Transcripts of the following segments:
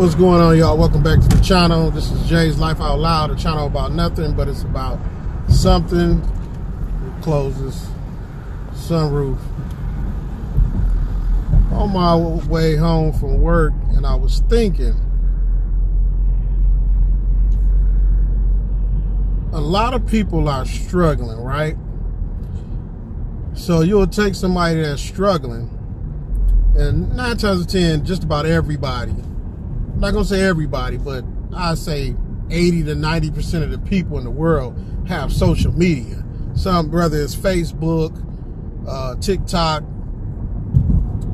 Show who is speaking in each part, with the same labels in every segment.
Speaker 1: What's going on, y'all? Welcome back to the channel. This is Jay's Life Out Loud, a channel about nothing, but it's about something. It closes. Sunroof. On my way home from work, and I was thinking, a lot of people are struggling, right? So you'll take somebody that's struggling, and 9 times out of 10, just about everybody, I'm not gonna say everybody, but I say 80 to 90% of the people in the world have social media. Whether it's Facebook, TikTok,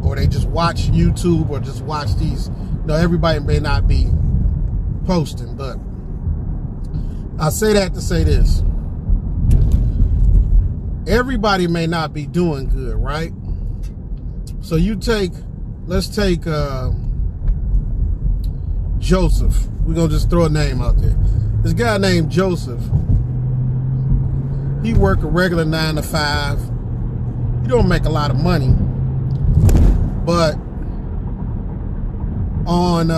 Speaker 1: or they just watch YouTube, or just watch these. Everybody may not be posting, but I say that to say this. Everybody may not be doing good, right? So let's take Joseph. We're gonna just throw a name out there. This guy named Joseph, he work a regular 9 to 5. He don't make a lot of money, but on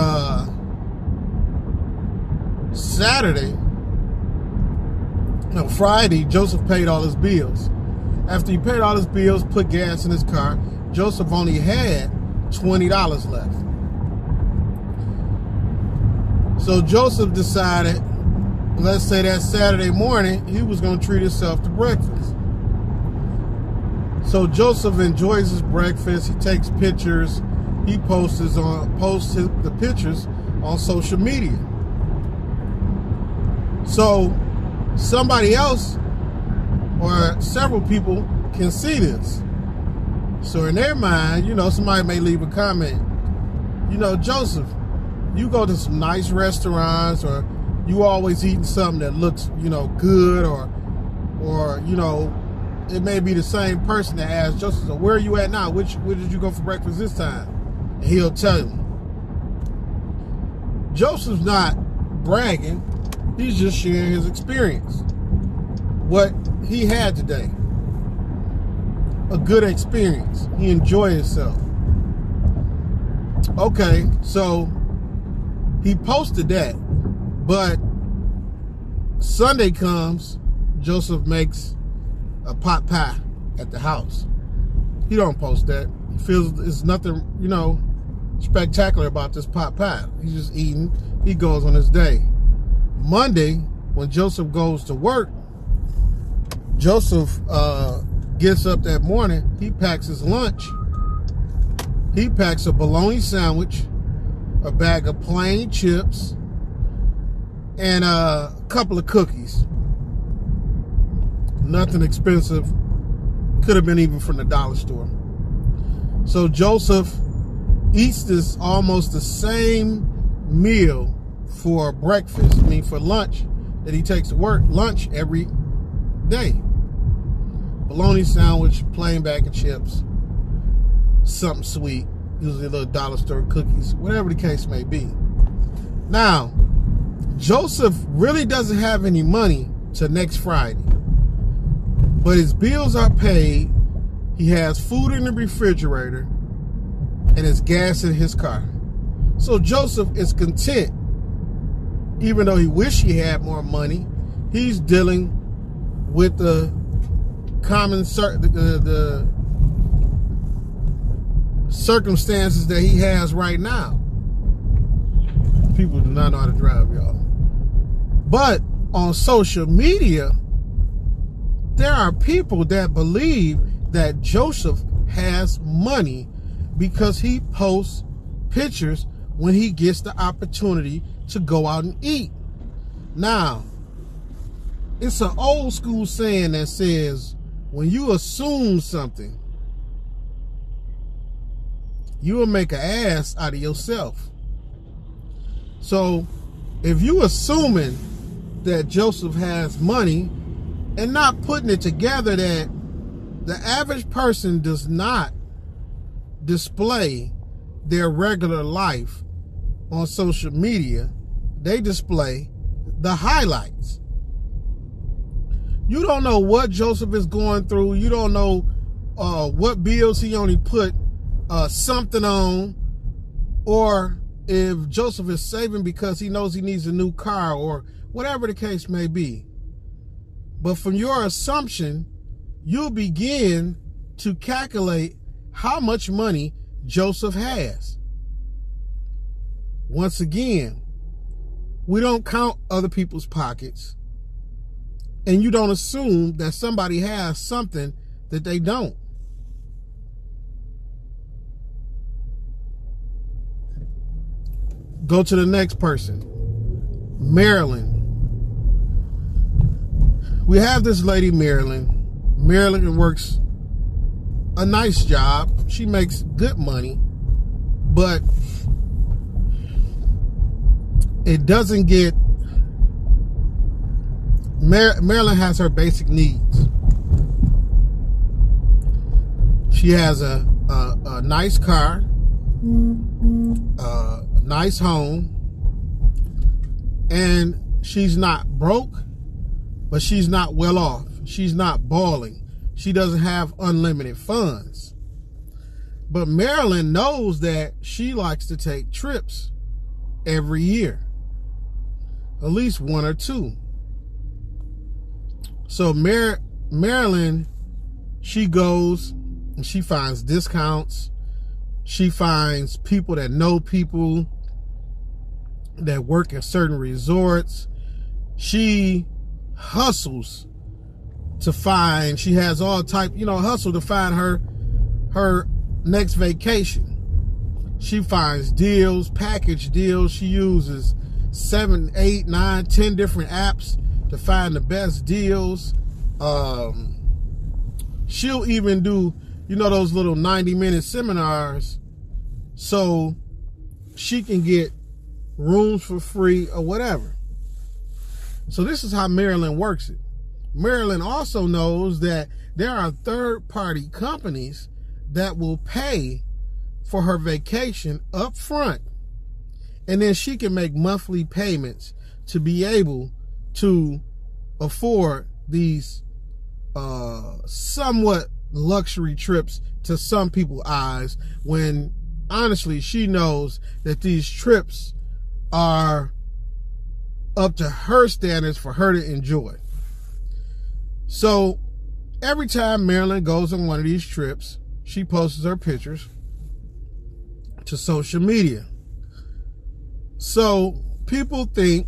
Speaker 1: Friday, Joseph paid all his bills. After he paid all his bills, put gas in his car, Joseph only had $20 left. So Joseph decided, let's say that Saturday morning, he was going to treat himself to breakfast. So Joseph enjoys his breakfast. He takes pictures. He posts the pictures on social media. So somebody else or several people can see this. So in their mind, somebody may leave a comment. Joseph, you go to some nice restaurants, or you always eating something that looks, good, or it may be the same person that asks Joseph, so where are you at now? Where did you go for breakfast this time? And he'll tell you. Joseph's not bragging. He's just sharing his experience. What he had today. A good experience. He enjoyed himself. Okay, so he posted that, but Sunday comes, Joseph makes a pot pie at the house. He don't post that. He feels there's nothing, spectacular about this pot pie. He's just eating. He goes on his day. Monday, when Joseph goes to work, Joseph gets up that morning. He packs his lunch. He packs a bologna sandwich, a bag of plain chips, and a couple of cookies. Nothing expensive. Could have been even from the dollar store. So Joseph eats this almost the same meal for breakfast, for lunch, that he takes to work. Lunch every day. Bologna sandwich, plain bag of chips, something sweet, usually a little dollar store cookies, whatever the case may be. Now, Joseph really doesn't have any money till next Friday, but his bills are paid. He has food in the refrigerator, and his gas in his car. So Joseph is content. Even though he wished he had more money, he's dealing with the circumstances that he has right now. People do not know how to drive, y'all. But on social media, there are people that believe that Joseph has money because he posts pictures when he gets the opportunity to go out and eat. Now, it's an old school saying that says, when you assume something, you will make an ass out of yourself. So if you assuming that Joseph has money and not putting it together that the average person does not display their regular life on social media, they display the highlights. You don't know what Joseph is going through. You don't know what bills he only put something on, or if Joseph is saving because he knows he needs a new car or whatever the case may be. But from your assumption, you'll begin to calculate how much money Joseph has. Once again, we don't count other people's pockets, and you don't assume that somebody has something that they don't. Go to the next person. Marilyn. We have this lady, Marilyn. Marilyn works a nice job. She makes good money, but it doesn't get... Marilyn has her basic needs. She has a nice car, a nice home, and she's not broke, but she's not well off. She's not balling. She doesn't have unlimited funds. But Marilyn knows that she likes to take trips every year, at least one or two. So Marilyn, she goes and she finds discounts. She finds people that know people that work at certain resorts. She hustles to find, she has all type, hustle to find her next vacation. She finds deals, package deals. She uses 7, 8, 9, 10 different apps to find the best deals. She'll even do, those little 90-minute seminars so she can get rooms for free or whatever. So this is how Marilyn works it. Marilyn also knows that there are third-party companies that will pay for her vacation up front, and then she can make monthly payments to be able to afford these somewhat luxury trips to some people's eyes, when honestly she knows that these trips are up to her standards for her to enjoy. So every time Marilyn goes on one of these trips, she posts her pictures to social media. So people think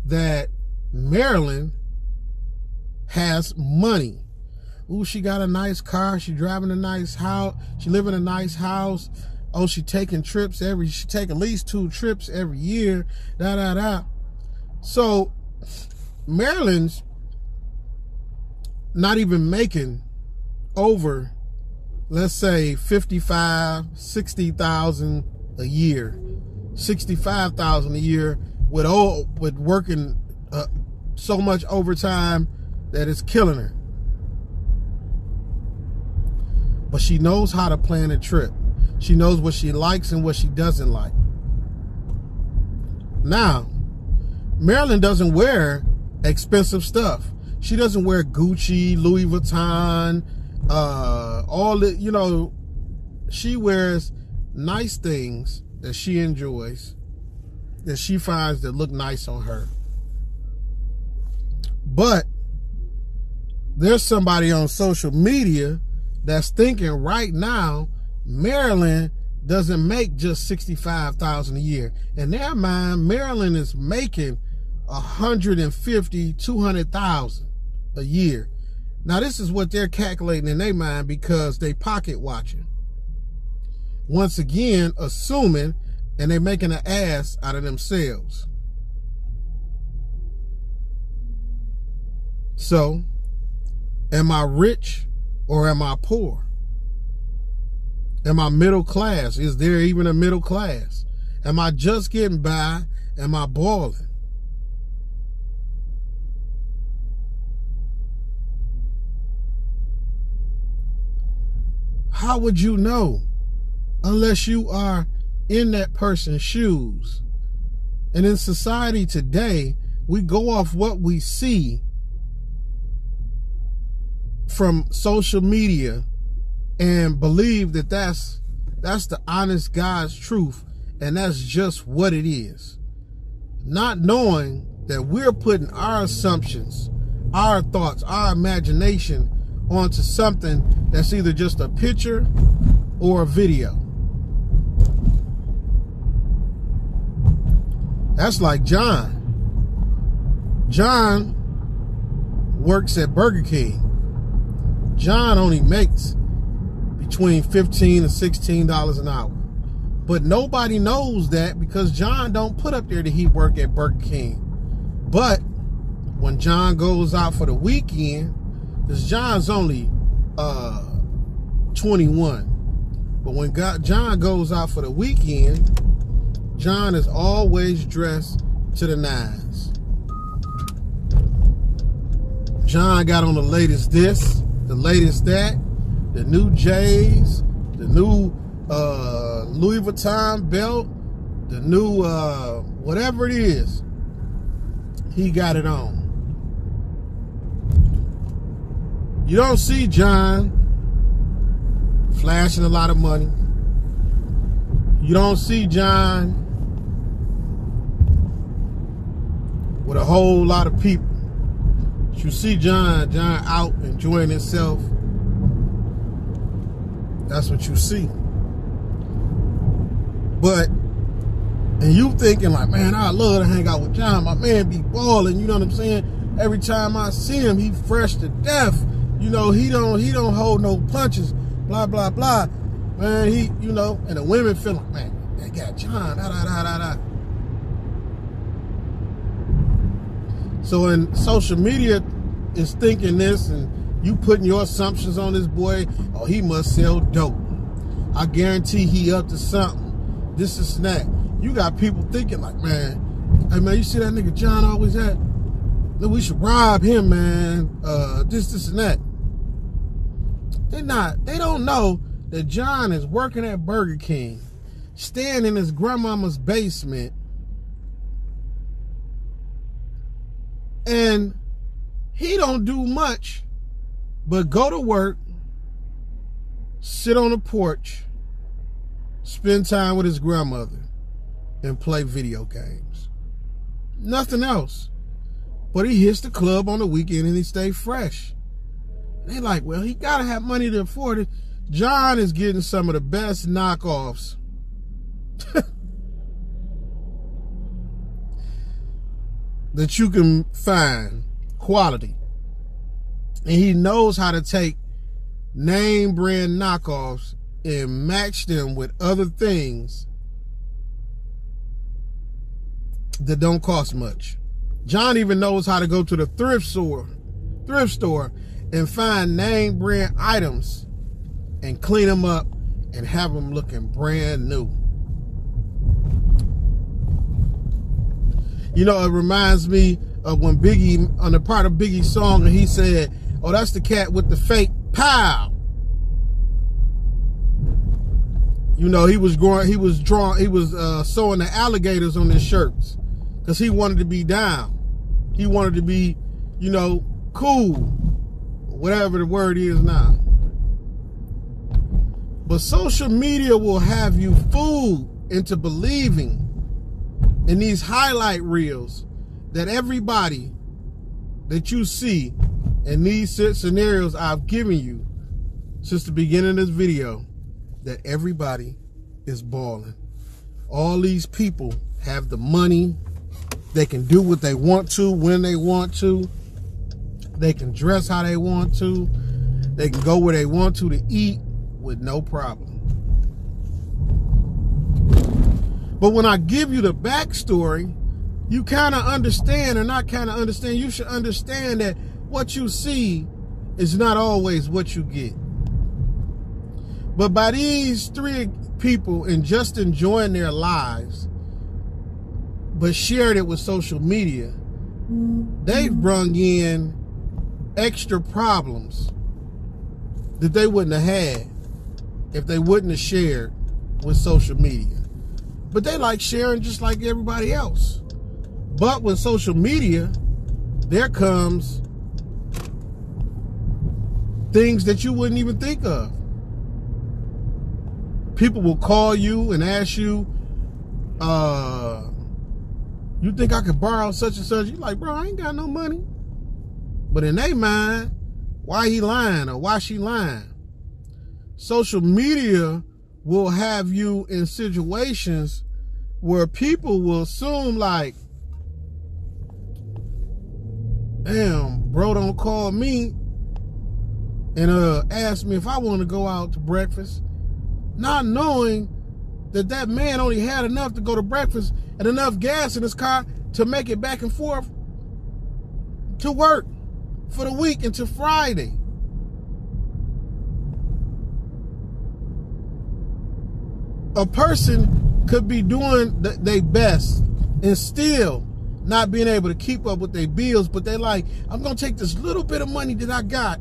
Speaker 1: that Marilyn has money. Ooh, she got a nice car. She driving a nice house. She live in a nice house. Oh, she taking trips she take at least 2 trips every year. So Marilyn's not even making over, let's say, 55, 60,000 a year, 65,000 a year with working so much overtime that it's killing her. But she knows how to plan a trip. She knows what she likes and what she doesn't like. Now, Marilyn doesn't wear expensive stuff. She doesn't wear Gucci, Louis Vuitton, all the, she wears nice things that she enjoys, that she finds that look nice on her. But there's somebody on social media that's thinking right now Marilyn doesn't make just $65,000 a year. In their mind, Marilyn is making $150,000, $200,000 a year. Now, this is what they're calculating in their mind because they pocket watching. Once again, assuming, and they're making an ass out of themselves. So, am I rich or am I poor? Am I middle class? Is there even a middle class? Am I just getting by? Am I balling? How would you know unless you are in that person's shoes? And in society today, we go off what we see from social media and believe that that's the honest God's truth, and that's just what it is. Not knowing that we're putting our assumptions, our thoughts, our imagination onto something that's either just a picture or a video. That's like John. John works at Burger King. John only makes between $15 and $16 an hour. But nobody knows that because John don't put up there that he work at Burger King. But when John goes out for the weekend, because John's only 21. But when John goes out for the weekend, John is always dressed to the nines. John got on the latest this, the latest that, the new J's, the new Louis Vuitton belt, the new whatever it is, he got it on. You don't see John flashing a lot of money. You don't see John with a whole lot of people. You see John out enjoying himself. That's what you see. But, and you thinking like, man, I love to hang out with John. My man be balling, you know what I'm saying? Every time I see him, he fresh to death. You know, he don't hold no punches, blah, blah, blah. Man, he, you know, and the women feel like, man, they got John, da, da, da, da, da. So in social media is thinking this, and you putting your assumptions on this boy. Oh, he must sell dope. I guarantee he up to something. This is that. You got people thinking like, man, hey man, you see that nigga John always had? Then we should rob him, man. This and that. They don't know that John is working at Burger King, staying in his grandmama's basement, and he don't do much but go to work, sit on the porch, spend time with his grandmother, and play video games. Nothing else. But he hits the club on the weekend and he stay fresh. They like, well, he gotta have money to afford it. John is getting some of the best knockoffs that you can find, quality. And he knows how to take name brand knockoffs and match them with other things that don't cost much. John even knows how to go to the thrift store and find name brand items and clean them up and have them looking brand new. You know, it reminds me of when Biggie, on the part of Biggie's song, and he said, oh, that's the cat with the fake pow. You know, he was sewing the alligators on his shirts because he wanted to be down. He wanted to be, you know, cool, whatever the word is now. But social media will have you fooled into believing in these highlight reels that everybody that you see in these scenarios I've given you since the beginning of this video, that everybody is balling. All these people have the money. They can do what they want to when they want to. They can dress how they want to. They can go where they want to eat with no problem. But when I give you the backstory, you kind of understand, or not kind of understand, you should understand that what you see is not always what you get. But by these three people and just enjoying their lives, but shared it with social media, they've brung in extra problems that they wouldn't have had if they wouldn't have shared with social media. But they like sharing just like everybody else. But with social media, there comes things that you wouldn't even think of. People will call you and ask you, you think I could borrow such and such? You're like, bro, I ain't got no money. But in their mind, why he lying or why she lying? Social media will have you in situations where people will assume like, damn, bro don't call me and ask me if I want to go out to breakfast, not knowing that that man only had enough to go to breakfast and enough gas in his car to make it back and forth to work for the week until Friday. A person could be doing their best and still not being able to keep up with their bills, but they're like, I'm going to take this little bit of money that I got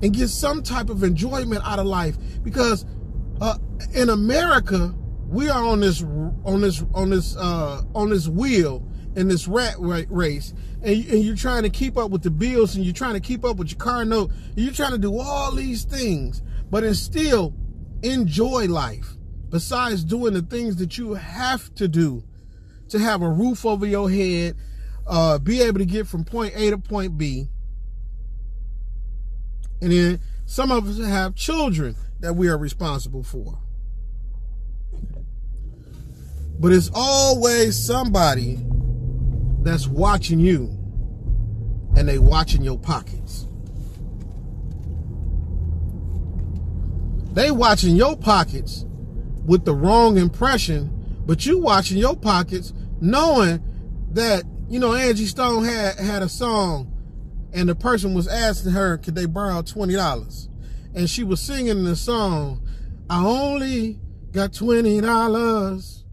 Speaker 1: and get some type of enjoyment out of life. Because in America, we are on this wheel, in this rat race, and you're trying to keep up with the bills, and you're trying to keep up with your car note, and you're trying to do all these things, but and still enjoy life. Besides doing the things that you have to do to have a roof over your head, be able to get from point A to point B, and then some of us have children that we are responsible for. But it's always somebody that's watching you, and they watching your pockets. They watching your pockets with the wrong impression, but you watching your pockets knowing that, you know, Angie Stone had a song, and the person was asking her, could they borrow $20? And she was singing the song, I only got $20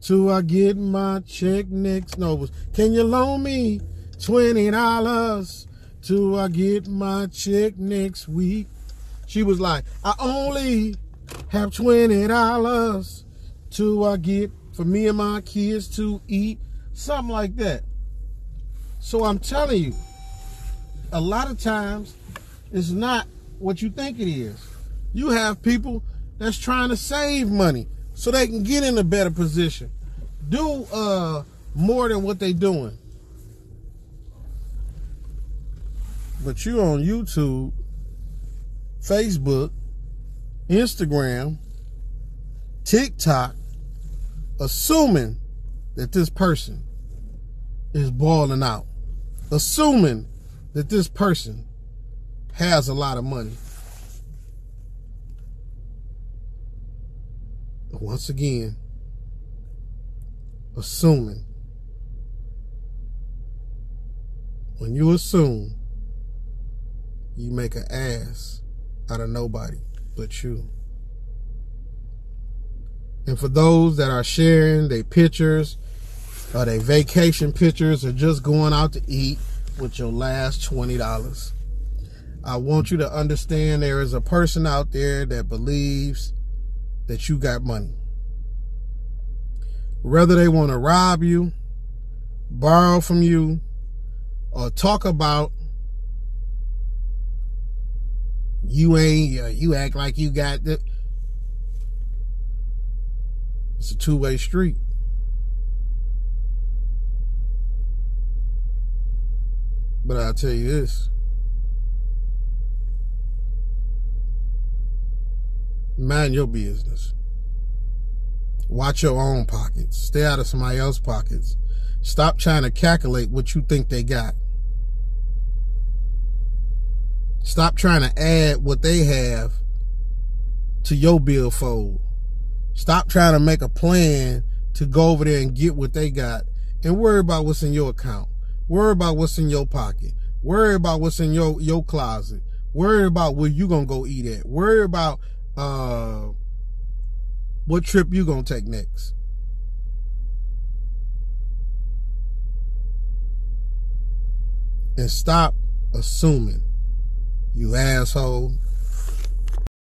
Speaker 1: till I get my check next. No, it was, can you loan me $20 till I get my check next week? She was like, I only have $20 till I get for me and my kids to eat. Something like that. So I'm telling you, a lot of times it's not what you think it is. You have people that's trying to save money so they can get in a better position, do more than what they doing. But you on YouTube, Facebook, Instagram, TikTok, assuming that this person is balling out, assuming that this person has a lot of money. Once again, assuming. When you assume, you make an ass out of nobody but you. And for those that are sharing their pictures or their vacation pictures or just going out to eat with your last $20, I want you to understand there is a person out there that believes that you got money. Whether they want to rob you, borrow from you, or talk about you act like you got that. It's a two-way street. But I'll tell you this. Mind your business. Watch your own pockets. Stay out of somebody else's pockets. Stop trying to calculate what you think they got. Stop trying to add what they have to your billfold. Stop trying to make a plan to go over there and get what they got and worry about what's in your account. Worry about what's in your pocket. Worry about what's in your closet. Worry about where you gonna go eat at. Worry about what trip you gonna take next. And stop assuming, you asshole.